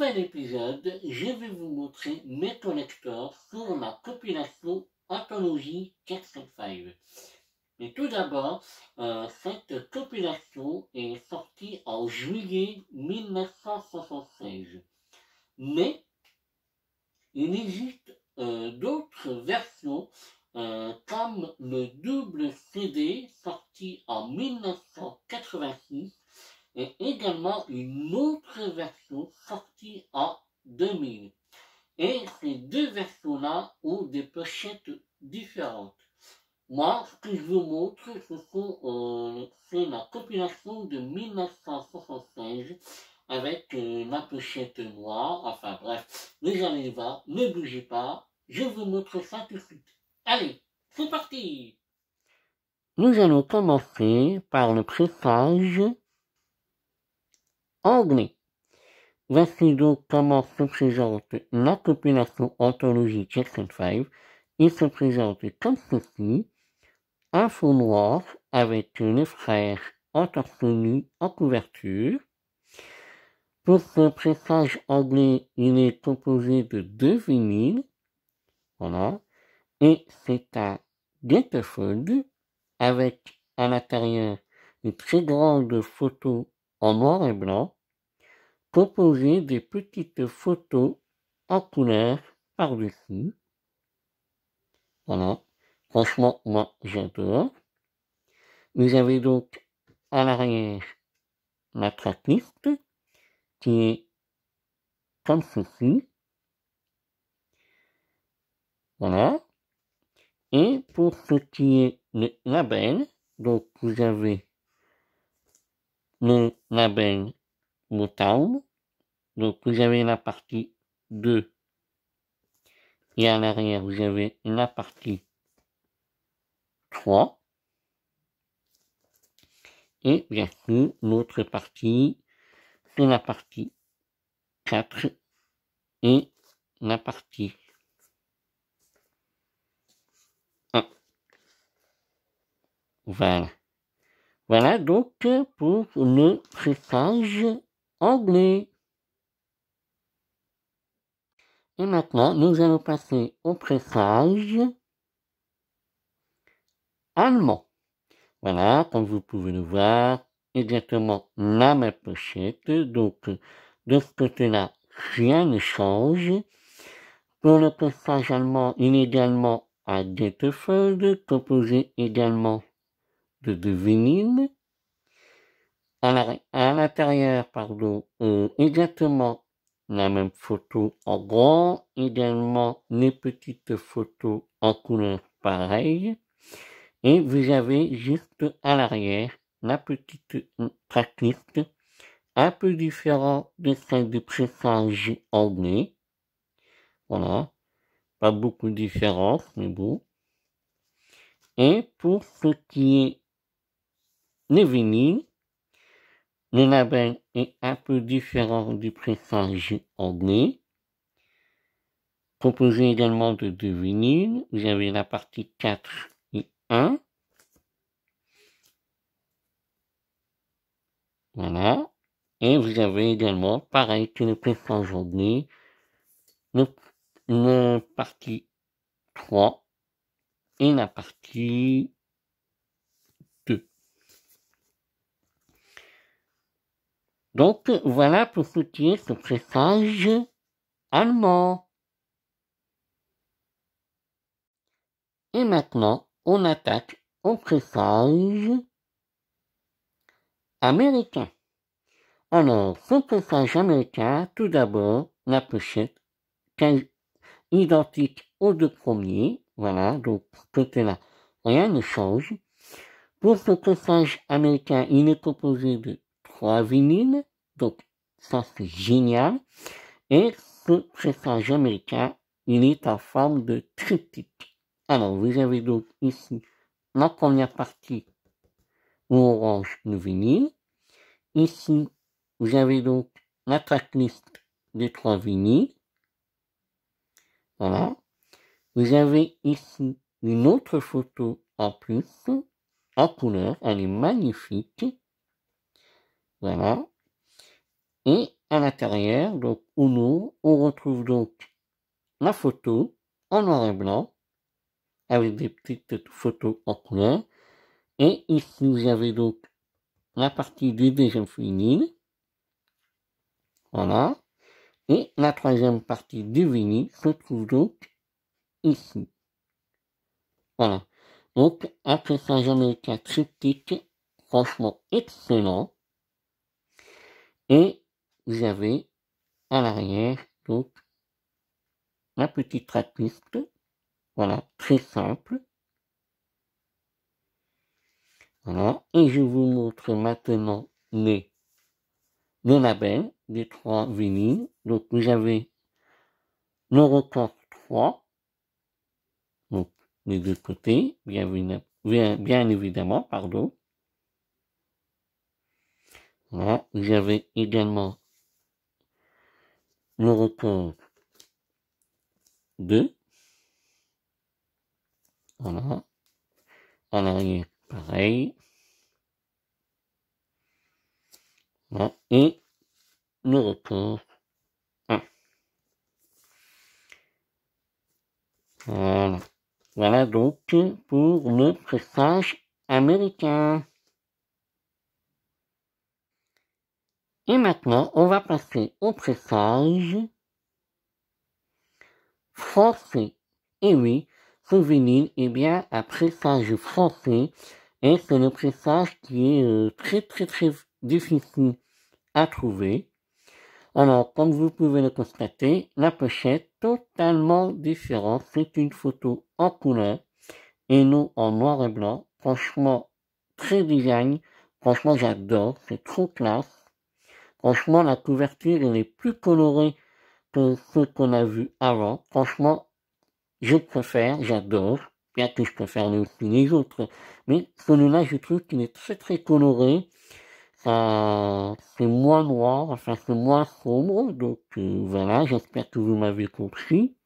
nouvel épisode, je vais vous montrer mes collecteurs sur la compilation Anthologie Jackson 5. Mais tout d'abord, cette compilation est sortie en juillet 1976. Mais il existe d'autres versions comme le double CD sorti en 1986 et également une autre version sortie en 2000. Et ces deux versions-là ont des pochettes différentes. Moi, ce que je vous montre, c'est la compilation de 1976 avec la pochette noire. Enfin bref, vous allez voir, ne bougez pas, je vous montre ça tout de suite. Allez, c'est parti! Nous allons commencer par le pressage anglais. Voici donc comment se présente la compilation Anthologie Jackson 5. Il se présente comme ceci. Un fond noir avec les frères en torse nu en couverture. Pour ce pressage anglais, il est composé de 2 vinyles. Voilà. Et c'est un gatefold avec à l'intérieur une très grande photo en noir et blanc, composée des petites photos en couleur par-dessus. Voilà. Franchement, moi, j'adore. Vous avez donc à l'arrière la tracklist qui est comme ceci. Voilà. Et pour ce qui est le label, donc vous avez le label Motown. Donc vous avez la partie 2 et à l'arrière vous avez la partie 3. Et bien sûr, l'autre partie, c'est la partie 4 et la partie 1. Voilà. Voilà donc pour le pressage anglais. Et maintenant, nous allons passer au pressage allemand. Voilà, comme vous pouvez le voir, exactement la même pochette. Donc, de ce côté-là, rien ne change. Pour le pressage allemand, il est également un gatefold, composé également de 2 vinyles. À l'intérieur, exactement la même photo en grand, également les petites photos en couleur pareille. Et vous avez juste à l'arrière la petite tracklist, un peu différent de celle du pressage anglais. Voilà, pas beaucoup de différence, mais bon. Et pour ce qui est les vinyles, le label est un peu différent du pressage anglais, composé également de 2 vinyles. Vous avez la partie 4 et 1. Voilà. Et vous avez également, pareil que le pressage anglais, le partie 3 et la partie 2. Donc, voilà pour ce qui est ce pressage allemand. Et maintenant, on attaque au pressage américain. Alors, ce pressage américain, tout d'abord, la pochette, identique aux 2 premiers. Voilà, donc, côté-là, rien ne change. Pour ce pressage américain, il est composé de 3 vinyles, donc ça c'est génial. Et ce pressage américain, il est en forme de triptyque. Alors, vous avez donc ici la première partie où on range le vinyle. Ici, vous avez donc la tracklist des 3 vinyles. Voilà. Vous avez ici une autre photo en plus, en couleur. Elle est magnifique. Voilà. Et à l'intérieur, donc au nom, on retrouve donc la photo en noir et blanc, avec des petites photos en couleur. Et ici, vous avez donc la partie du deuxième vinyle. Voilà. Et la troisième partie du vinyle se trouve donc ici. Voilà. Donc, un pressage américain triptyque, franchement excellent. Et vous avez à l'arrière, donc, la petite tracklist. Voilà, très simple. Voilà. Et je vous montre maintenant le label des 3 vinyles. Donc, vous avez le record 3. Donc, les deux côtés, bien évidemment, pardon. Voilà, vous avez également le record 2. Voilà. À l'arrière, pareil. Voilà. Et le record 1. Voilà. Voilà donc pour le pressage américain. Et maintenant, on va passer au pressage français. Et oui, ce vinyle est bien un pressage français. Et c'est le pressage qui est très difficile à trouver. Alors, comme vous pouvez le constater, la pochette totalement différente. C'est une photo en couleur et non en noir et blanc. Franchement, très design. Franchement, j'adore. C'est trop classe. Franchement, la couverture, elle est plus colorée que ce qu'on a vu avant. Franchement, je préfère, j'adore. Bien que je préfère aussi les autres. Mais celui-là, je trouve qu'il est très coloré. C'est moins noir, enfin c'est moins sombre, donc voilà, j'espère que vous m'avez compris.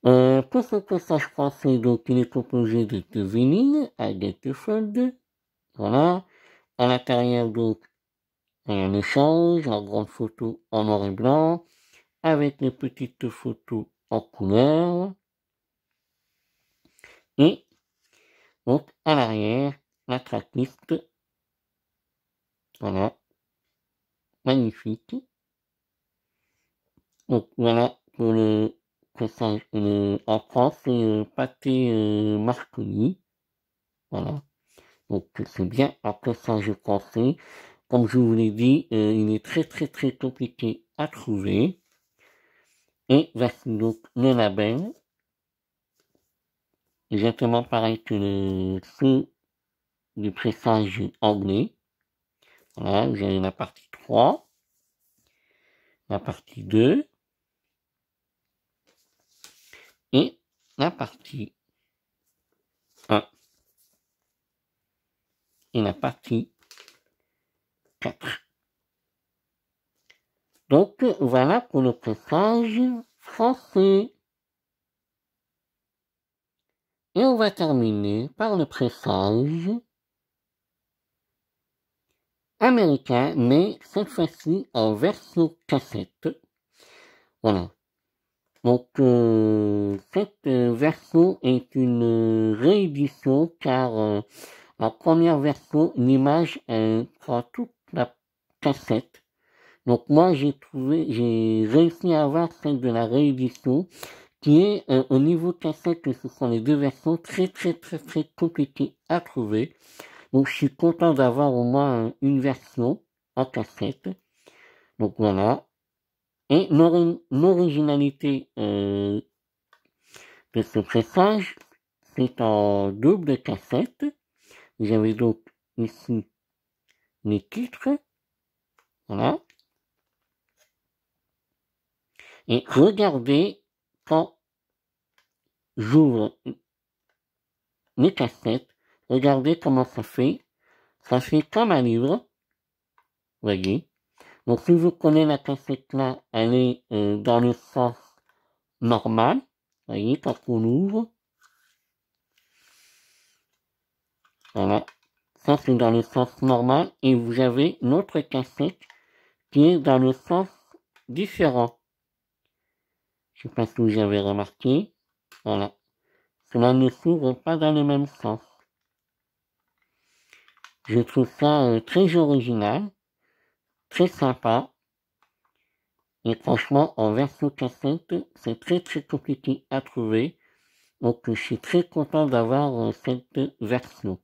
Pour ce pressage français, donc il est composé de 2 vinyles à gatefold, voilà. À l'intérieur, donc, rien ne change, la grande photo en noir et blanc, avec les petites photos en couleur. Et donc à l'arrière, la tracklist, voilà, magnifique. Donc voilà pour le pressage. En France, c'est pâté Marconi. Voilà. Donc c'est bien un pressage français. Comme je vous l'ai dit, il est très compliqué à trouver. Et voici donc le label. Exactement pareil que ceux du pressage anglais. Voilà, vous avez la partie 3, la partie 2 et la partie 1 et la partie 4. Donc voilà pour le pressage français. Et on va terminer par le pressage américain, mais cette fois-ci en version cassette. Voilà. Donc cette version est une réédition car la première version, l'image prend toute la cassette. Donc moi j'ai réussi à avoir celle de la réédition qui est au niveau cassette, ce sont les deux versions très compliquées à trouver. Donc je suis content d'avoir au moins une version en cassette. Donc voilà. Et l'originalité de ce pressage, c'est en double cassette. Vous avez donc ici les titres. Voilà. Et regardez quand j'ouvre les cassettes, regardez comment ça fait. Ça fait comme un livre. Voyez. Donc si vous prenez la cassette là, elle est dans le sens normal. Voyez, quand on ouvre. Voilà. Ça c'est dans le sens normal. Et vous avez notre cassette qui est dans le sens différent. Je ne sais pas si vous avez remarqué. Voilà. Cela ne s'ouvre pas dans le même sens. Je trouve ça très original, très sympa. Et franchement, en version cassette, c'est très compliqué à trouver. Donc, je suis très content d'avoir cette version.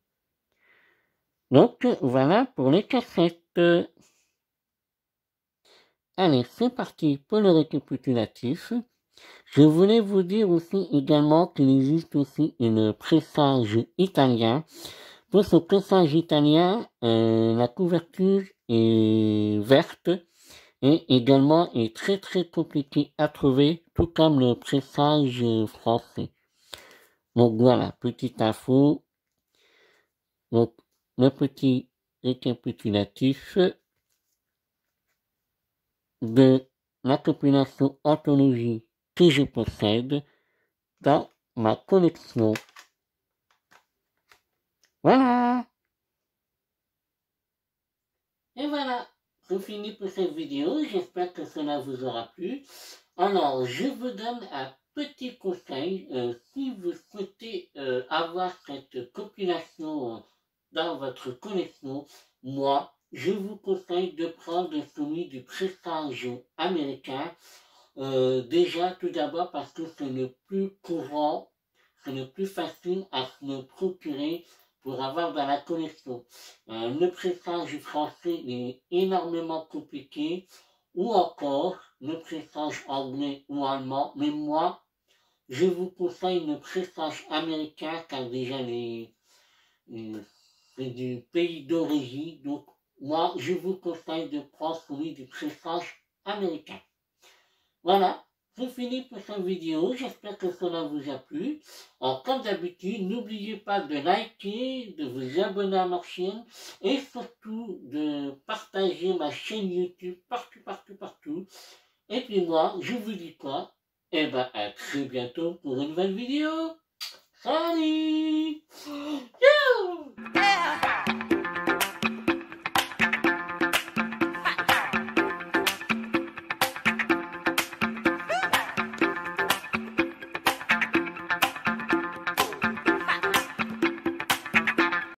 Donc, voilà pour les cassettes. Allez, c'est parti pour le récapitulatif. Je voulais vous dire aussi également qu'il existe aussi une pressage italien. Pour ce pressage italien, la couverture est verte et également est très compliqué à trouver, tout comme le pressage français. Donc voilà, petite info. Donc, le petit récapitulatif de la compilation anthologie que je possède dans ma collection. Voilà. Et voilà, je finis pour cette vidéo. J'espère que cela vous aura plu. Alors, je vous donne un petit conseil. Si vous souhaitez avoir cette compilation dans votre collection, moi, je vous conseille de prendre celui du pressage américain. Déjà, tout d'abord parce que c'est le plus courant, c'est le plus facile à se procurer pour avoir dans la collection. Le pressage français est énormément compliqué, ou encore le pressage anglais ou allemand, mais moi, je vous conseille le pressage américain car déjà c'est du pays d'origine, donc moi, je vous conseille de prendre celui du pressage américain. Voilà, je finis pour cette vidéo, j'espère que cela vous a plu. Alors, comme d'habitude, n'oubliez pas de liker, de vous abonner à ma chaîne et surtout de partager ma chaîne YouTube partout. Et puis moi, je vous dis quoi? Eh ben, à très bientôt pour une nouvelle vidéo. Salut!